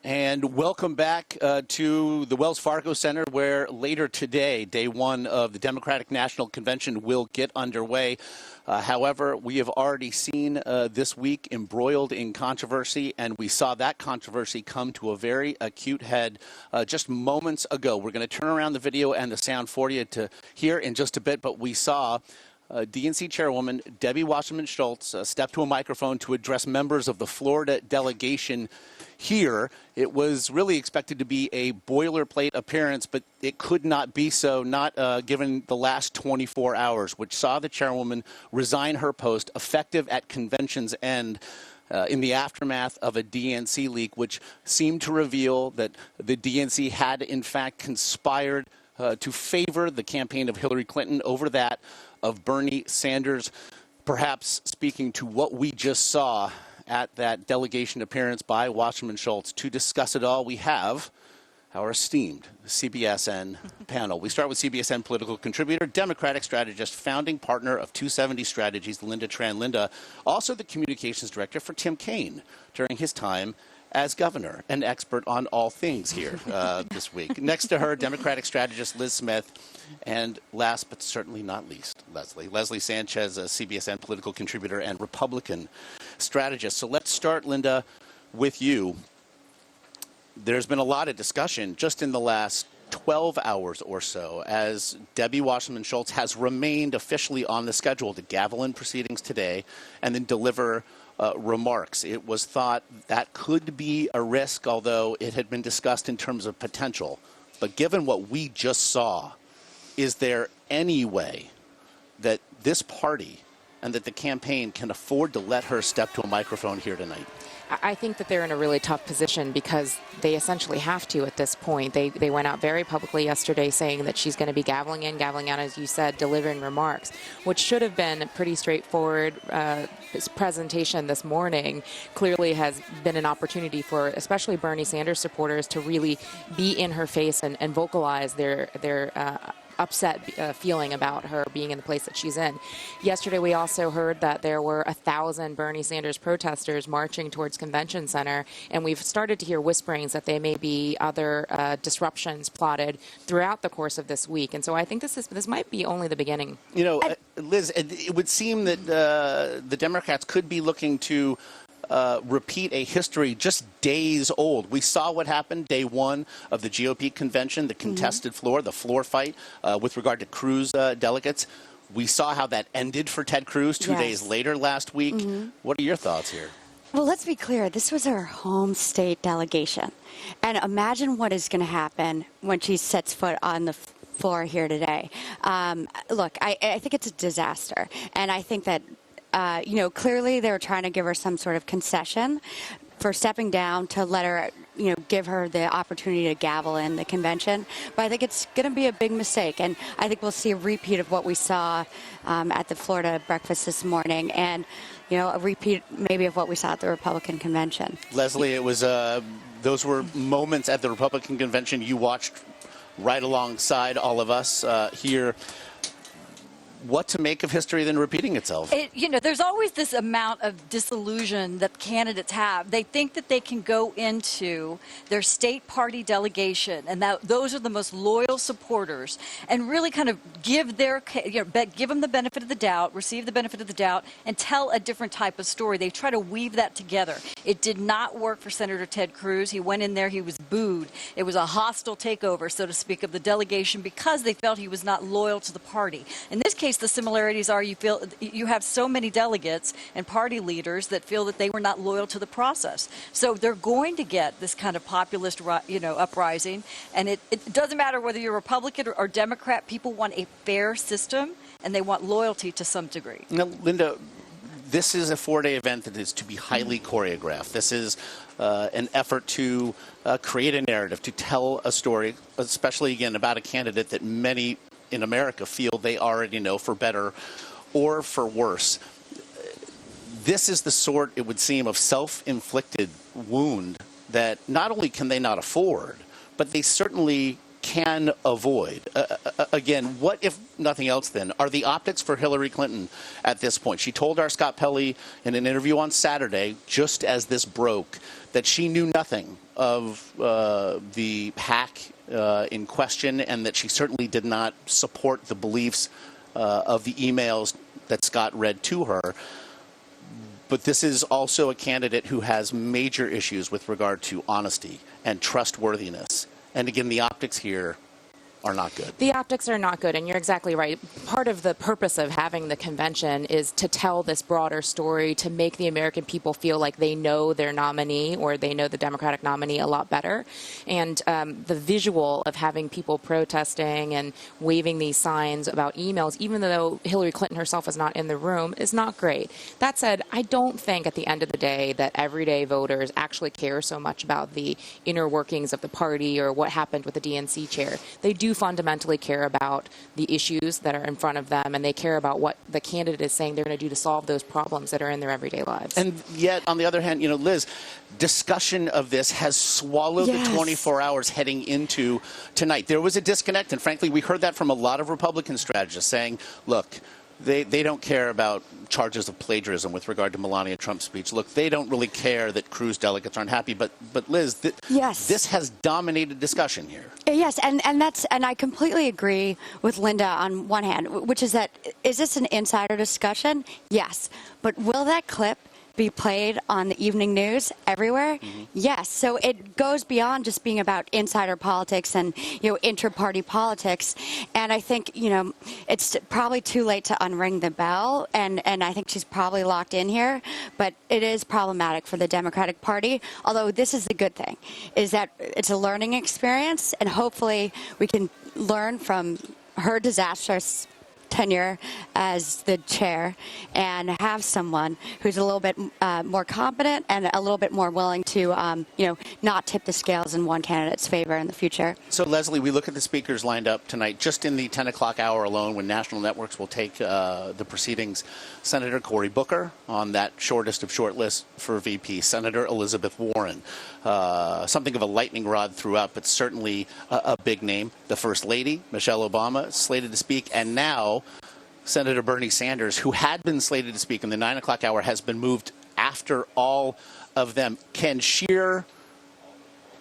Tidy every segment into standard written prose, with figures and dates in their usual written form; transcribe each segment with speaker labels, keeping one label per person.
Speaker 1: And welcome back to the Wells Fargo Center, where later today, day one of the Democratic National Convention will get underway. However, we have already seen this week embroiled in controversy, and we saw that controversy come to a very acute head just moments ago. We're going to turn around the video and the sound for you to hear in just a bit, but we saw DNC Chairwoman Debbie Wasserman Schultz step to a microphone to address members of the Florida delegation here. It was really expected to be a boilerplate appearance, but it could not be so, not given the last 24 hours, which saw the chairwoman resign her post effective at convention's end. In the aftermath of a DNC leak, which seemed to reveal that the DNC had, in fact, conspired to favor the campaign of Hillary Clinton over that of Bernie Sanders. Perhaps speaking to what we just saw at that delegation appearance by Wasserman Schultz. To discuss it all, we have our esteemed CBSN panel. We start with CBSN political contributor, Democratic strategist, founding partner of 270 Strategies, Linda Tran. Linda, also the communications director for Tim Kaine during his time as governor, an expert on all things here this week. Next to her, Democratic strategist Liz Smith, and last but certainly not least, Leslie Sanchez, a CBSN political contributor and Republican strategist. So let's start, Linda, with you. There's been a lot of discussion just in the last 12 hours or so as Debbie Wasserman Schultz has remained officially on the schedule to gavel in proceedings today and then deliver remarks. It was thought that could be a risk, although it had been discussed in terms of potential. But given what we just saw, is there any way that this party and that the campaign can afford to let her step to a microphone here tonight?
Speaker 2: I think that they're in a really tough position because they essentially have to at this point. They went out very publicly yesterday saying that she's going to be gaveling in, gaveling out, as you said, delivering remarks, which should have been a pretty straightforward presentation this morning. Clearly has been an opportunity for especially Bernie Sanders supporters to really be in her face and vocalize their upset feeling about her being in the place that she's in. Yesterday, we also heard that there were 1,000 Bernie Sanders protesters marching towards Convention Center, and we've started to hear whisperings that there may be other disruptions plotted throughout the course of this week. And so I think this might be only the beginning.
Speaker 1: You know, Liz, it would seem that the Democrats could be looking to repeat a history just days old. We saw what happened day one of the GOP convention, the contested floor, the floor fight with regard to Cruz delegates. We saw how that ended for Ted Cruz 2 days later last week. What are your thoughts here?
Speaker 3: Well, let's be clear. This was her home state delegation. And imagine what is going to happen when she sets foot on the floor here today. Look, I think it's a disaster. And I think that clearly they were trying to give her some sort of concession for stepping down to let her, give her the opportunity to gavel in the convention. But I think it's going to be a big mistake. And I think we'll see a repeat of what we saw at the Florida breakfast this morning. And, a repeat maybe of what we saw at the Republican convention.
Speaker 1: Leslie, it was those were moments at the Republican convention you watched right alongside all of us here. What to make of history then repeating itself?
Speaker 4: There's always this amount of disillusion that candidates have. They think that they can go into their state party delegation, and that those are the most loyal supporters, and really kind of give them the benefit of the doubt, receive the benefit of the doubt, and tell a different type of story. They try to weave that together. It did not work for Senator Ted Cruz. He went in there, he was booed. It was a hostile takeover, so to speak, of the delegation because they felt he was not loyal to the party. In this case, the similarities are you have so many delegates and party leaders that feel that they were not loyal to the process. So they're going to get this kind of populist, uprising. And it doesn't matter whether you're Republican or Democrat. People want a fair system, and they want loyalty to some degree.
Speaker 1: Now, Linda, this is a four-day event that is to be highly choreographed. This is an effort to create a narrative, to tell a story, especially, again, about a candidate that many in America feel they already know, for better or for worse. This is the sort, it would seem, of self-inflicted wound that not only can they not afford, but they certainly can avoid. Again, what, if nothing else then, are the optics for Hillary Clinton at this point? She told our Scott Pelley in an interview on Saturday, just as this broke, that she knew nothing of the hack in question, and that she certainly did not support the beliefs of the emails that Scott read to her. But this is also a candidate who has major issues with regard to honesty and trustworthiness. And again, the optics here are not good.
Speaker 2: The optics are not good, and you're exactly right. Part of the purpose of having the convention is to tell this broader story, to make the American people feel like they know their nominee or they know the Democratic nominee a lot better. And the visual of having people protesting and waving these signs about emails, even though Hillary Clinton herself is not in the room, is not great. That said, I don't think at the end of the day that everyday voters actually care so much about the inner workings of the party or what happened with the DNC chair. They do fundamentally care about the issues that are in front of them, and they care about what the candidate is saying they're going to do to solve those problems that are in their everyday lives.
Speaker 1: And yet, on the other hand, you know, Liz, discussion of this has swallowed the 24 hours heading into tonight. There was a disconnect, and frankly, we heard that from a lot of Republican strategists saying, look, they don't care about charges of plagiarism with regard to Melania Trump's speech. Look, they don't really care that Cruz delegates aren't happy. But Liz, this has dominated discussion here.
Speaker 3: Yes, and I completely agree with Linda on one hand, which is that, is this an insider discussion? Yes. But will that clip be played on the evening news everywhere? Mm-hmm. Yes. So it goes beyond just being about insider politics and, you know, inter-party politics. And I think, you know, it's probably too late to unring the bell. And I think she's probably locked in here. But it is problematic for the Democratic Party. Although this is the good thing, is that it's a learning experience. And hopefully we can learn from her disastrous tenure as the chair and have someone who's a little bit more competent and a little bit more willing to, you know, not tip the scales in one candidate's favor in the future.
Speaker 1: So, Leslie, we look at the speakers lined up tonight, just in the 10 o'clock hour alone, when national networks will take the proceedings. Senator Cory Booker on that shortest of short lists for VP. Senator Elizabeth Warren. Something of a lightning rod throughout, but certainly a big name. The First Lady, Michelle Obama, slated to speak. And now Senator Bernie Sanders, who had been slated to speak in the 9 o'clock hour, has been moved after all of them. Can sheer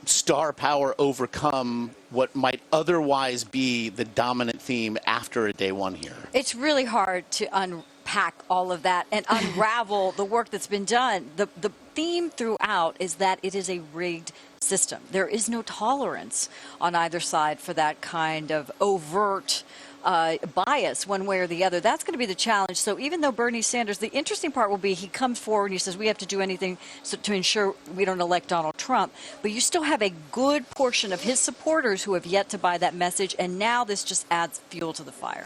Speaker 1: star power overcome what might otherwise be the dominant theme after a day one here?
Speaker 4: It's really hard to unpack all of that and unravel the work that's been done. The theme throughout is that it is a rigged system. There is no tolerance on either side for that kind of overt bias one way or the other. That's going to be the challenge. So even though Bernie Sanders, the interesting part will be he comes forward and he says we have to do anything to ensure we don't elect Donald Trump, but you still have a good portion of his supporters who have yet to buy that message, and now this just adds fuel to the fire.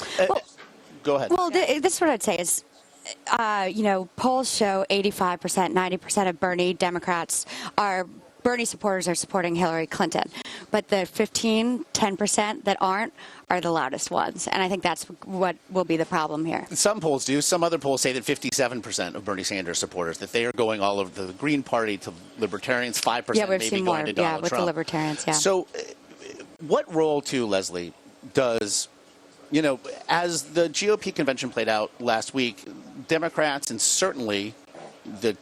Speaker 1: Go ahead.
Speaker 3: Well, this is what I'd say is, you know, polls show 85%, 90% of Bernie supporters are supporting Hillary Clinton. But the 10% that aren't are the loudest ones. And I think that's what will be the problem here.
Speaker 1: Some polls do. Some other polls say that 57% of Bernie Sanders supporters, that they are going all over the Green Party to Libertarians, 5% maybe going to Donald Trump.
Speaker 3: With the Libertarians,
Speaker 1: So what role, too, Leslie, does, you know, as the GOP convention played out last week, Democrats and certainly the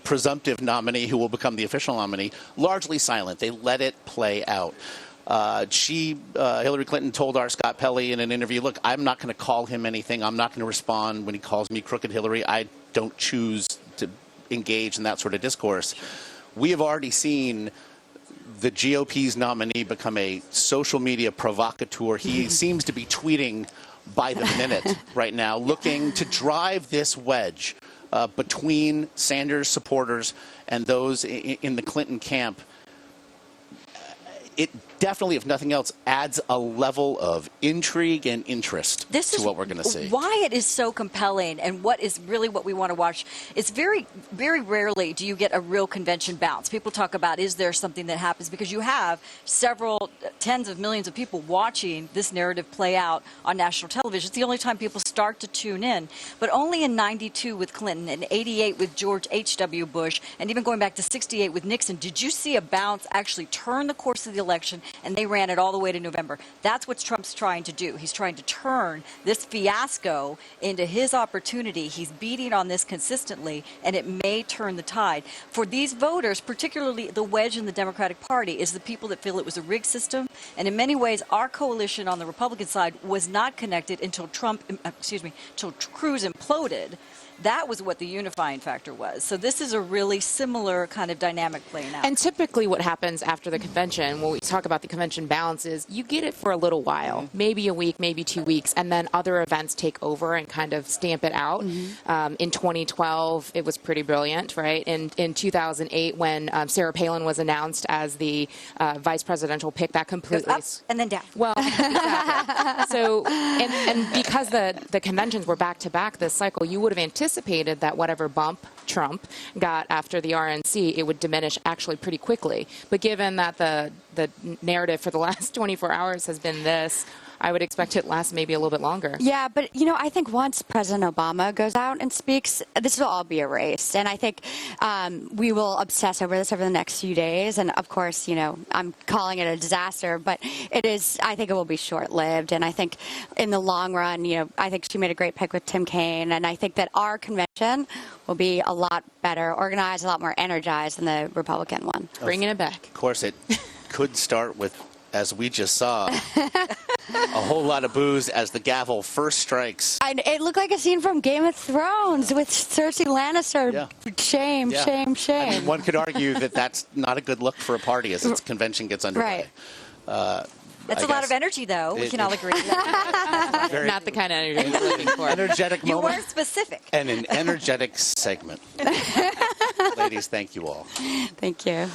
Speaker 1: presumptive nominee who will become the official nominee, largely silent. They let it play out. Hillary Clinton told our Scott Pelley in an interview, look, I'm not going to call him anything. I'm not going to respond when he calls me Crooked Hillary. I don't choose to engage in that sort of discourse. We have already seen the GOP's nominee become a social media provocateur. He seems to be tweeting by the minute right now, looking to drive this wedge between Sanders supporters and those in the Clinton camp. It definitely, if nothing else, adds a level of intrigue and interest to what we're going to see.
Speaker 4: Why it is so compelling, and what is really what we want to watch. It's very, very rarely do you get a real convention bounce. People talk about, is there something that happens? Because you have several tens of millions of people watching this narrative play out on national television. It's the only time people start to tune in. But only in 92 with Clinton, and 88 with George H.W. Bush, and even going back to 68 with Nixon, did you see a bounce actually turn the course of the election, and they ran it all the way to November. That's what Trump's trying to do. He's trying to turn this fiasco into his opportunity. He's beating on this consistently, and it may turn the tide. For these voters, particularly the wedge in the Democratic Party, is the people that feel it was a rigged system. And in many ways, our coalition on the Republican side was not connected until till Cruz imploded. That was what the unifying factor was. So this is a really similar kind of dynamic playing out.
Speaker 2: And typically what happens after the convention, when we talk about the convention balances, you get it for a little while, maybe a week, maybe 2 weeks, and then other events take over and kind of stamp it out. In 2012, it was pretty brilliant, right? In 2008, when Sarah Palin was announced as the vice presidential pick, that completely...
Speaker 4: Up and then down.
Speaker 2: Well, exactly. So, and because the conventions were back-to-back this cycle, you would have anticipated that whatever bump Trump got after the RNC, it would diminish actually pretty quickly. But given that the narrative for the last 24 hours has been this, I would expect it to last maybe a little bit longer.
Speaker 3: Yeah, but, I think once President Obama goes out and speaks, this will all be erased. And I think we will obsess over this over the next few days. And, of course, I'm calling it a disaster, but I think it will be short-lived. And I think in the long run, I think she made a great pick with Tim Kaine. And I think that our convention will be a lot better organized, a lot more energized than the Republican one.
Speaker 2: Bringing it back.
Speaker 1: Of course, it could start with, as we just saw, a whole lot of booze as the gavel first strikes.
Speaker 3: It looked like a scene from Game of Thrones with Cersei Lannister.
Speaker 1: Yeah.
Speaker 3: Shame,
Speaker 1: Yeah.
Speaker 3: shame, shame.
Speaker 1: I mean, one could argue that that's not a good look for a party as its convention gets underway.
Speaker 3: Right.
Speaker 4: That's a lot of energy, though. We can all agree.
Speaker 1: Very
Speaker 2: Not the kind of energy we're looking for.
Speaker 1: energetic
Speaker 4: You
Speaker 1: moment.
Speaker 4: were specific.
Speaker 1: And an energetic segment. Ladies, thank you all.
Speaker 3: Thank you.